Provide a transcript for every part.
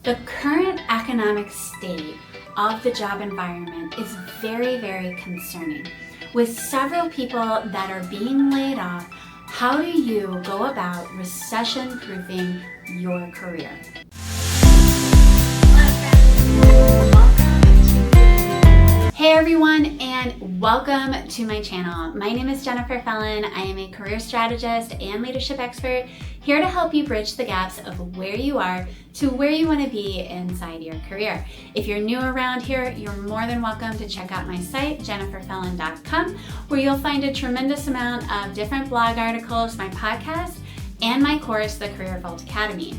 The current economic state of the job environment is very, very concerning. With several people that are being laid off, how do you go about recession-proofing your career? Hey everyone, and welcome to my channel. My name is Jennifer Fellon. I am a career strategist and leadership expert here to help you bridge the gaps of where you are to where you want to be inside your career. If you're new around here, you're more than welcome to check out my site, jenniferfellon.com, where you'll find a tremendous amount of different blog articles, my podcast, and my course, the Career Vault Academy.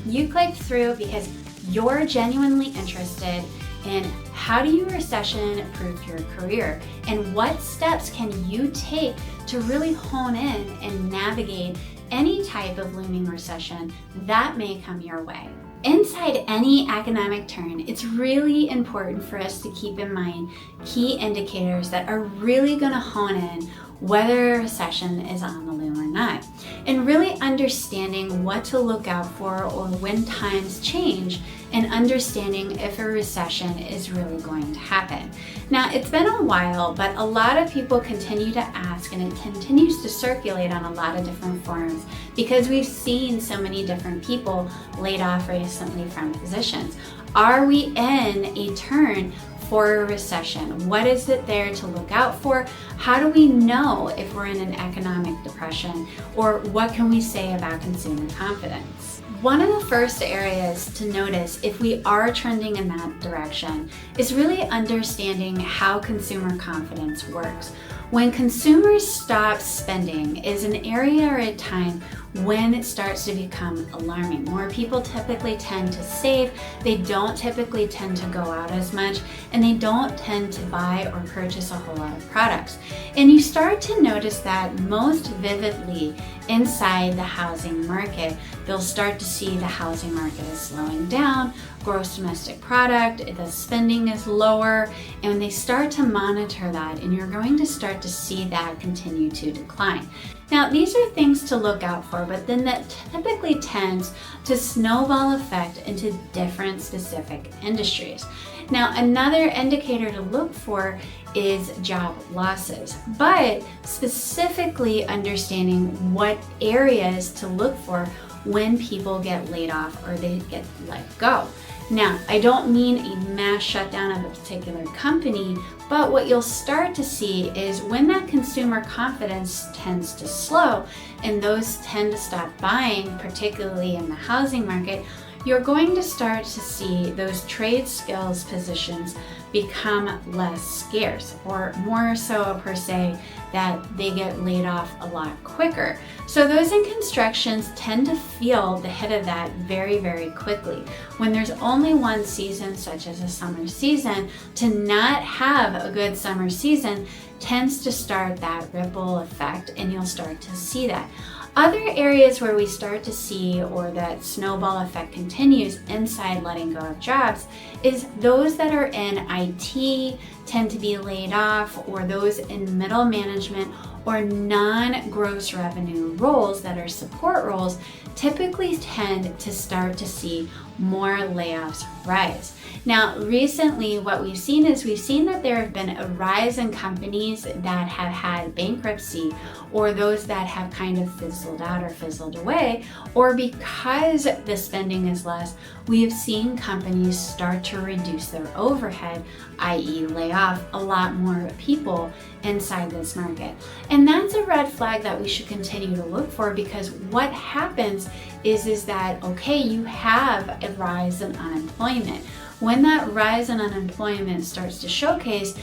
You clicked through because you're genuinely interested in how do you recession-proof your career, and what steps can you take to really hone in and navigate any type of looming recession that may come your way. Inside any economic turn, it's really important for us to keep in mind key indicators that are really going to hone in whether a recession is on the loom or not, and really understanding what to look out for or when times change, and understanding if a recession is really going to happen. Now, it's been a while, but a lot of people continue to ask, and it continues to circulate on a lot of different forums because we've seen so many different people laid off recently from positions. Are we in a turn for a recession? What is it there to look out for? How do we know if we're in an economic depression? Or what can we say about consumer confidence? One of the first areas to notice if we are trending in that direction is really understanding how consumer confidence works. When consumers stop spending is an area or a time when it starts to become alarming. More people typically tend to save, they don't typically tend to go out as much, and they don't tend to buy or purchase a whole lot of products. And you start to notice that most vividly inside the housing market. They'll start to see the housing market is slowing down, gross domestic product, the spending is lower, and when they start to monitor that, and you're going to start to see that continue to decline. Now, these are things to look out for, but then that typically tends to snowball effect into different specific industries. Now, another indicator to look for is job losses, but specifically understanding what areas to look for when people get laid off or they get let go. Now, I don't mean a mass shutdown of a particular company, but what you'll start to see is when that consumer confidence tends to slow and those tend to stop buying, particularly in the housing market, you're going to start to see those trade skills positions become less scarce, or more so per se that they get laid off a lot quicker. So those in construction tend to feel the hit of that very, very quickly. When there's only one season, such as a summer season, to not have a good summer season tends to start that ripple effect, and you'll start to see that. Other areas where we start to see, or that snowball effect continues inside letting go of jobs, is those that are in IT tend to be laid off, or those in middle management or non-gross revenue roles that are support roles typically tend to start to see more layoffs rise. Now, recently what we've seen is that there have been a rise in companies that have had bankruptcy, or those that have kind of fizzled out or fizzled away, or because the spending is less, we have seen companies start to reduce their overhead, i.e. lay off a lot more people inside this market. And that's a red flag that we should continue to look for, because what happens is that, okay, you have a rise in unemployment. When that rise in unemployment starts to showcase,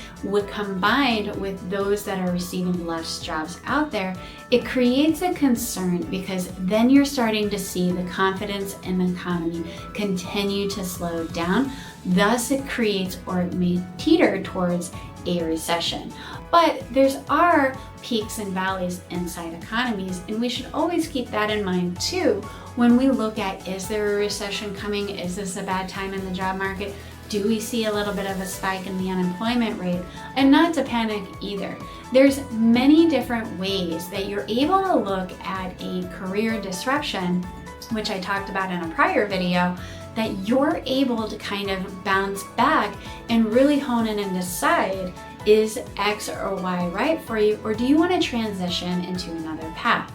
combined with those that are receiving less jobs out there, it creates a concern, because then you're starting to see the confidence in the economy continue to slow down. Thus, it creates, or it may teeter towards, a recession. But there's are peaks and valleys inside economies, and we should always keep that in mind too when we look at, is there a recession coming? Is this a bad time in the job market? Do we see a little bit of a spike in the unemployment rate? And not to panic either. There's many different ways that you're able to look at a career disruption, which I talked about in a prior video, that you're able to kind of bounce back and really hone in and decide, is X or Y right for you, or do you want to transition into another path?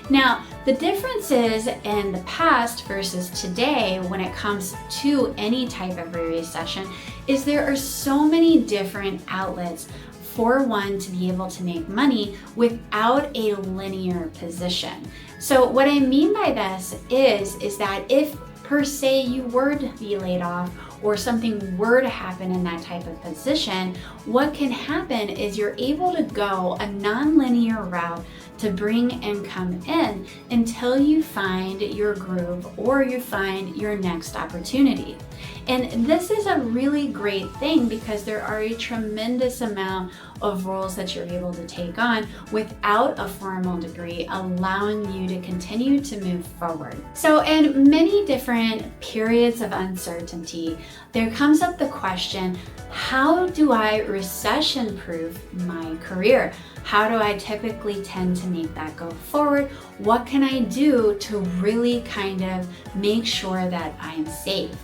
Now, the differences in the past versus today when it comes to any type of a recession is there are so many different outlets for one to be able to make money without a linear position. So what I mean by this is that if per se you were to be laid off or something were to happen in that type of position, what can happen is you're able to go a non-linear route to bring income in until you find your groove or you find your next opportunity. And this is a really great thing because there are a tremendous amount of roles that you're able to take on without a formal degree, allowing you to continue to move forward. So in many different periods of uncertainty, there comes up the question, how do I recession-proof my career? How do I typically tend to make that go forward? What can I do to really kind of make sure that I'm safe?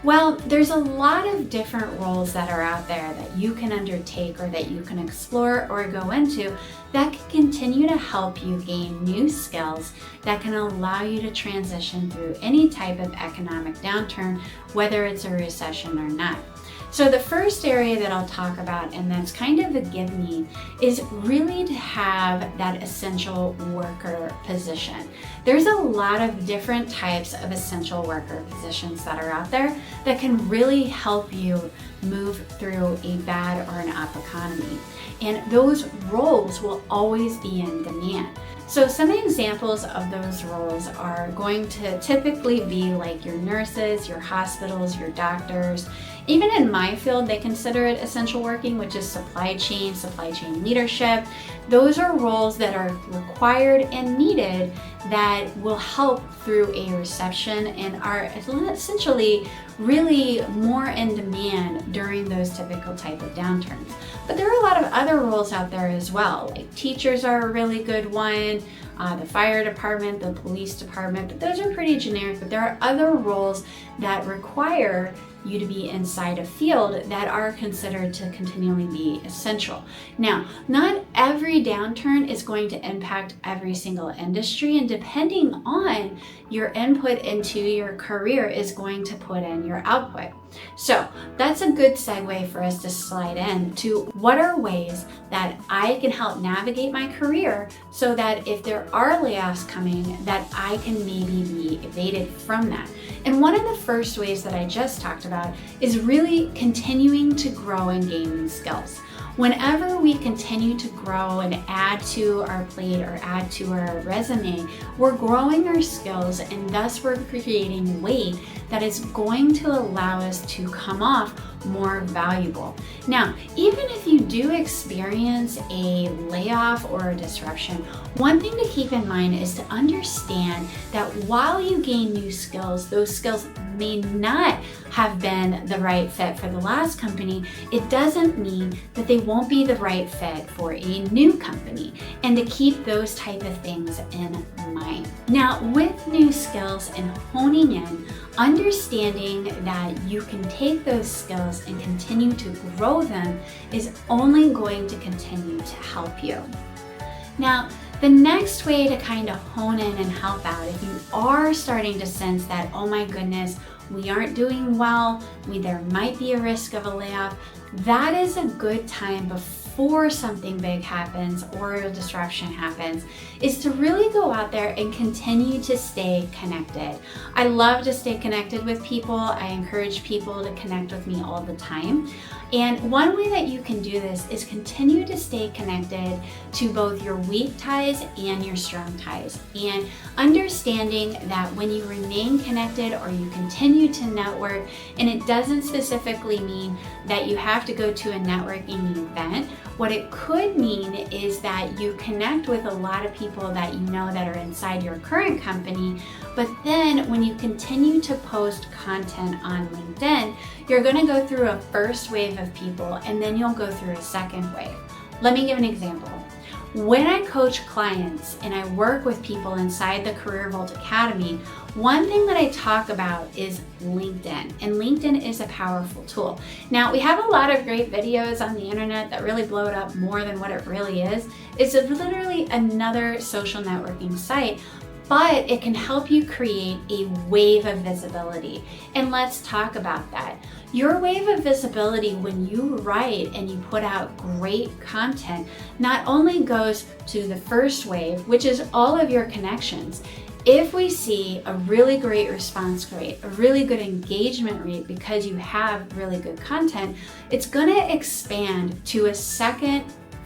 Well, there's a lot of different roles that are out there that you can undertake or that you can explore or go into that can continue to help you gain new skills that can allow you to transition through any type of economic downturn, whether it's a recession or not. So the first area that I'll talk about, and that's kind of a give me, is really to have that essential worker position. There's a lot of different types of essential worker positions that are out there that can really help you move through a bad or an up economy. And those roles will always be in demand. So some examples of those roles are going to typically be like your nurses, your hospitals, your doctors. Even in my field, they consider it essential working, which is supply chain leadership. Those are roles that are required and needed that will help through a recession and are essentially really more in demand during those typical type of downturns. But there are a lot of other roles out there as well. Like teachers are a really good one, the fire department, the police department, but those are pretty generic. But there are other roles that require you to be inside a field that are considered to continually be essential. Now, not every downturn is going to impact every single industry, and depending on your input into your career is going to put in your output. So that's a good segue for us to slide in to what are ways that I can help navigate my career so that if there are layoffs coming, that I can maybe be evaded from that. And one of the first ways that I just talked about is really continuing to grow and gain new skills. Whenever we continue to grow and add to our plate or add to our resume, we're growing our skills and thus we're creating weight that is going to allow us to come off more valuable. Now, even if you do experience a layoff or a disruption, one thing to keep in mind is to understand that while you gain new skills, those skills may not have been the right fit for the last company. It doesn't mean that they won't be the right fit for a new company, and to keep those type of things in mind. Now, with new skills and honing in, understanding that you can take those skills and continue to grow them is only going to continue to help you. Now, the next way to kind of hone in and help out, if you are starting to sense that, oh my goodness, we aren't doing well, there might be a risk of a layoff, that is a good time before something big happens or a disruption happens, is to really go out there and continue to stay connected. I love to stay connected with people. I encourage people to connect with me all the time. And one way that you can do this is continue to stay connected to both your weak ties and your strong ties. And understanding that when you remain connected or you continue to network, and it doesn't specifically mean that you have to go to a networking event, what it could mean is that you connect with a lot of people that you know that are inside your current company, but then when you continue to post content on LinkedIn, you're going to go through a first wave of people and then you'll go through a second wave. Let me give an example. When I coach clients and I work with people inside the Career Vault Academy, one thing that I talk about is LinkedIn, and LinkedIn is a powerful tool. Now, we have a lot of great videos on the internet that really blow it up more than what it really is. It's literally another social networking site, but it can help you create a wave of visibility. And let's talk about that. Your wave of visibility, when you write and you put out great content, not only goes to the first wave, which is all of your connections. If we see a really great response rate, a really good engagement rate because you have really good content, it's going to expand to a second,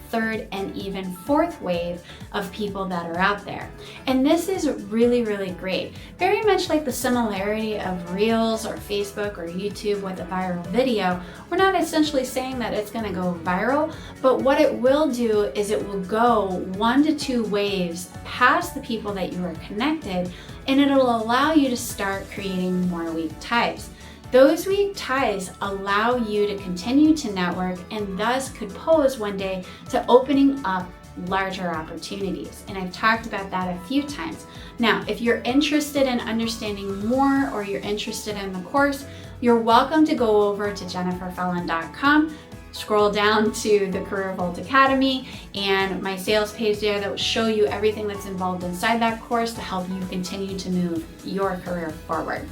third, and even fourth wave of people that are out there. And this is really, really great. Very much like the similarity of Reels or Facebook or YouTube with a viral video. We're not essentially saying that it's going to go viral, but what it will do is it will go 1 to 2 waves past the people that you are connected, and it'll allow you to start creating more weak ties. Those weak ties allow you to continue to network and thus could pose one day to opening up larger opportunities. And I've talked about that a few times. Now, if you're interested in understanding more or you're interested in the course, you're welcome to go over to jenniferfellin.com, scroll down to the Career Vault Academy and my sales page there that will show you everything that's involved inside that course to help you continue to move your career forward.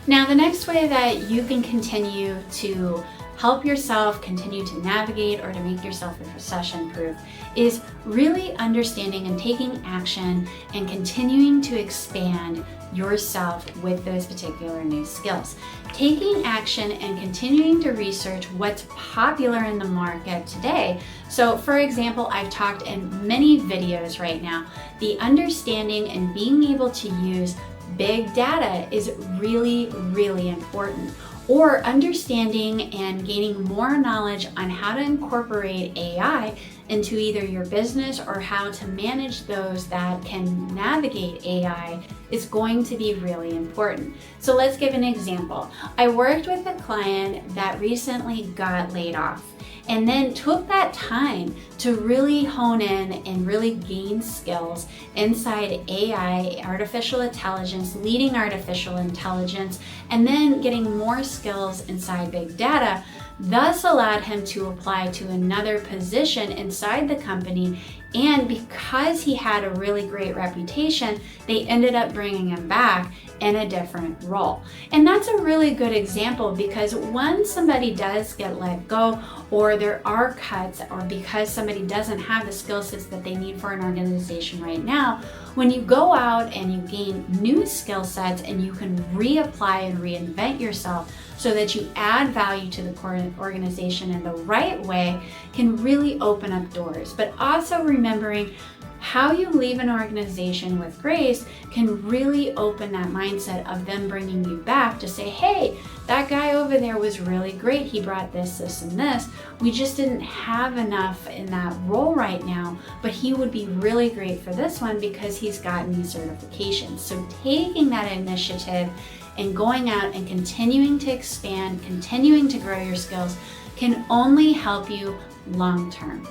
Now, the next way that you can continue to help yourself continue to navigate or to make yourself recession-proof is really understanding and taking action and continuing to expand yourself with those particular new skills. Taking action and continuing to research what's popular in the market today. So for example, I've talked in many videos right now, the understanding and being able to use big data is really, really important. Or understanding and gaining more knowledge on how to incorporate AI into either your business or how to manage those that can navigate AI is going to be really important. So let's give an example. I worked with a client that recently got laid off and then took that time to really hone in and really gain skills inside AI, artificial intelligence, leading artificial intelligence, and then getting more skills inside big data, thus allowed him to apply to another position inside the company. And because he had a really great reputation, they ended up bringing him back in a different role. And that's a really good example because when somebody does get let go or there are cuts or because somebody doesn't have the skill sets that they need for an organization right now, when you go out and you gain new skill sets and you can reapply and reinvent yourself so that you add value to the current organization in the right way, can really open up doors. But also remembering how you leave an organization with grace can really open that mindset of them bringing you back to say, hey, that guy over there was really great. He brought this, this, and this. We just didn't have enough in that role right now, but he would be really great for this one because he's gotten these certifications. So taking that initiative and going out and continuing to expand, continuing to grow your skills can only help you long term.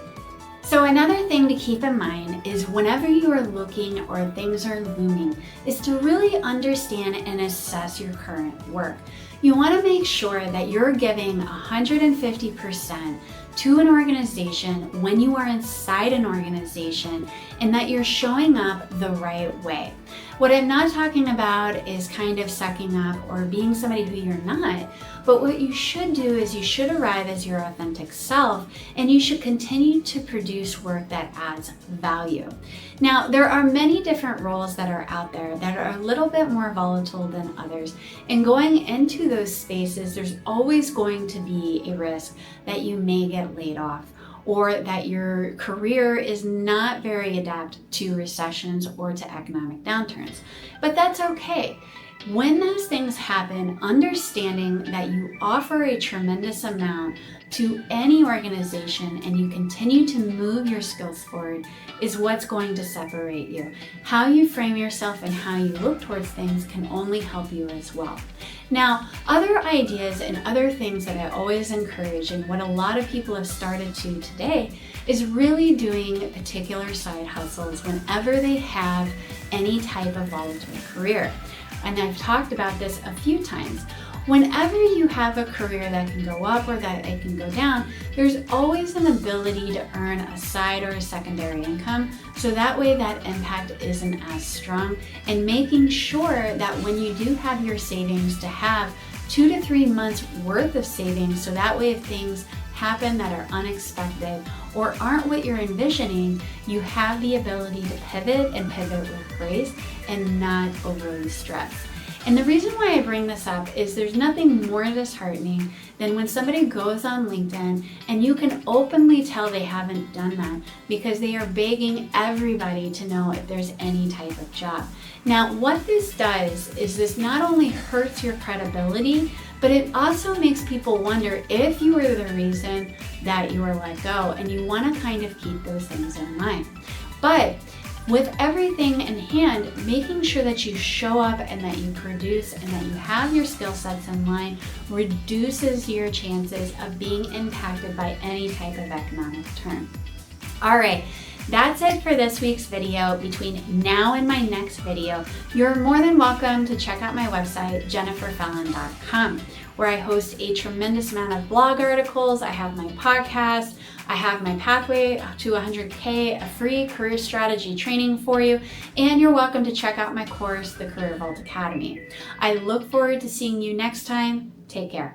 So another thing to keep in mind is whenever you are looking or things are looming is to really understand and assess your current work. You want to make sure that you're giving 150% to an organization when you are inside an organization and that you're showing up the right way. What I'm not talking about is kind of sucking up or being somebody who you're not, but what you should do is you should arrive as your authentic self and you should continue to produce work that adds value. Now, there are many different roles that are out there that are a little bit more volatile than others, and going into those spaces, there's always going to be a risk that you may get laid off, or that your career is not very adept to recessions or to economic downturns. But that's okay. When those things happen, understanding that you offer a tremendous amount to any organization and you continue to move your skills forward is what's going to separate you. How you frame yourself and how you look towards things can only help you as well. Now, other ideas and other things that I always encourage, and what a lot of people have started to today, is really doing particular side hustles whenever they have any type of volatile career. And I've talked about this a few times. Whenever you have a career that can go up or that it can go down, there's always an ability to earn a side or a secondary income, so that way that impact isn't as strong, and making sure that when you do have your savings, to have 2 to 3 months worth of savings, so that way if things happen that are unexpected or aren't what you're envisioning, you have the ability to pivot and pivot with grace and not overly stress. And the reason why I bring this up is there's nothing more disheartening than when somebody goes on LinkedIn and you can openly tell they haven't done that because they are begging everybody to know if there's any type of job. Now, what this does is this not only hurts your credibility, but it also makes people wonder if you were the reason that you were let go, and you want to kind of keep those things in mind. But with everything in hand, making sure that you show up and that you produce and that you have your skill sets in line reduces your chances of being impacted by any type of economic turn. All right, that's it for this week's video. Between now and my next video, you're more than welcome to check out my website, jenniferfallon.com, where I host a tremendous amount of blog articles. I have my podcast. I have my pathway to 100K, a free career strategy training for you, and you're welcome to check out my course, the Career Vault Academy. I look forward to seeing you next time. Take care.